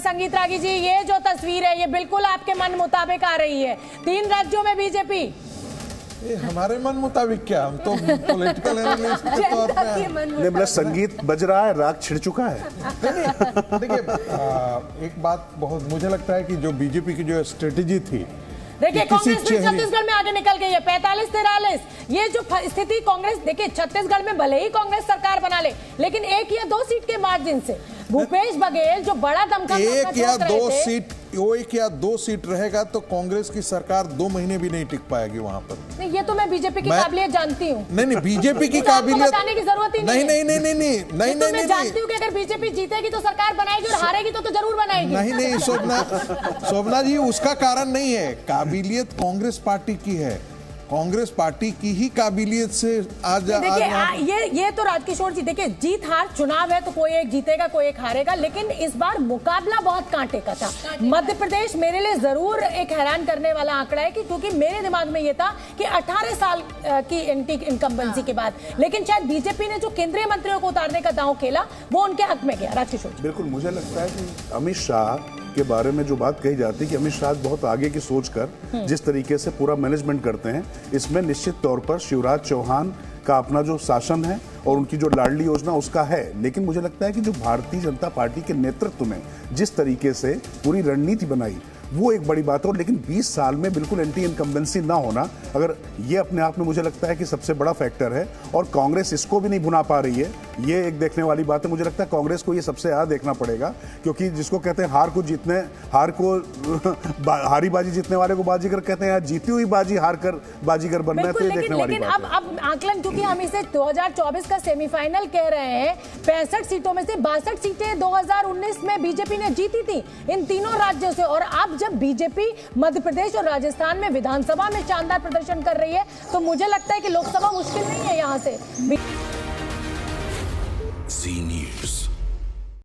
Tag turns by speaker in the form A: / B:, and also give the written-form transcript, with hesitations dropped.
A: संगीत रागी जी, ये जो तस्वीर है ये बिल्कुल आपके मन मुताबिक आ रही है। 3 राज्यों में बीजेपी।
B: ये हमारे मन मुताबिक क्या, हम तो पॉलिटिकल एनालिस्ट के तौर पे
C: मतलब संगीत बज रहा है, राग छिड़ चुका है।
B: देखिए, एक बात बहुत मुझे लगता है कि जो बीजेपी की जो स्ट्रेटेजी थी,
A: देखिए कांग्रेस भी छत्तीसगढ़ में आगे निकल गई है 45-43। ये जो स्थिति कांग्रेस, देखिए छत्तीसगढ़ में भले ही कांग्रेस सरकार बना ले, लेकिन 1 या 2 सीट के मार्जिन से भूपेश बघेल जो बड़ा दमखम
B: 1 या 2 सीट रहेगा तो कांग्रेस की सरकार 2 महीने भी नहीं टिक पाएगी वहां पर।
A: नहीं, ये तो मैं बीजेपी की काबिलियत जानती हूँ।
B: नहीं बीजेपी की काबिलियत
A: बताने की जरूरत ही नहीं।
B: नहीं,
A: मैं जानती हूँ कि अगर बीजेपी जीतेगी तो सरकार बनाएगी और हारेगी तो जरूर बनाएगी।
B: नहीं शोभना जी, उसका कारण नहीं है। काबिलियत कांग्रेस पार्टी की है, कांग्रेस पार्टी की ही काबिलियत से आज
A: देखिए ये तो राजकिशोर जी, देखिए जीत हार चुनाव है तो कोई एक जीतेगा कोई एक हारेगा, लेकिन इस बार मुकाबला बहुत कांटे का था। मध्य प्रदेश मेरे लिए जरूर एक हैरान करने वाला आंकड़ा है, क्योंकि मेरे दिमाग में ये था कि 18 साल की एंटी इनकम्बेंसी के बाद, लेकिन शायद बीजेपी ने जो केंद्रीय मंत्रियों को उतारने का दांव खेला वो उनके हक में गया। राजकिशोर,
C: बिल्कुल, मुझे लगता है कि अमित शाह के बारे में जो बात कही जाती है कि अमित शाह बहुत आगे की सोच कर जिस तरीके से पूरा मैनेजमेंट करते हैं, इसमें निश्चित तौर पर शिवराज चौहान का अपना जो शासन है और उनकी जो लाडली योजना उसका है। लेकिन मुझे लगता है कि जो भारतीय जनता पार्टी के नेतृत्व में जिस तरीके से पूरी रणनीति बनाई वो एक बड़ी बात है। और लेकिन 20 साल में बिल्कुल एंटी इनकम्बेंसी ना होना, अगर ये अपने आप में मुझे लगता है कि सबसे बड़ा फैक्टर है, और कांग्रेस इसको भी नहीं भुना पा रही है, ये एक देखने वाली बात है। मुझे लगता है कांग्रेस को ये सबसे ज्यादा देखना पड़ेगा, क्योंकि जिसको कहते हैं हारी बाजी जीतने वाले को बाजीगर कहते हैं, जीती हुई बाजी हार कर बाजीगर बनना है, तो ये देखने वाली बात है।
A: अब आकलन, क्योंकि हम इसे 2024 का सेमीफाइनल कह रहे हैं, 65 सीटों में से 62 सीटें 2019 में बीजेपी ने जीती थी इन तीनों राज्यों से, और अब जब बीजेपी मध्य प्रदेश और राजस्थान में विधानसभा में शानदार प्रदर्शन कर रही है, तो मुझे लगता है कि लोकसभा मुश्किल नहीं है यहां से।
D: ज़ी न्यूज़।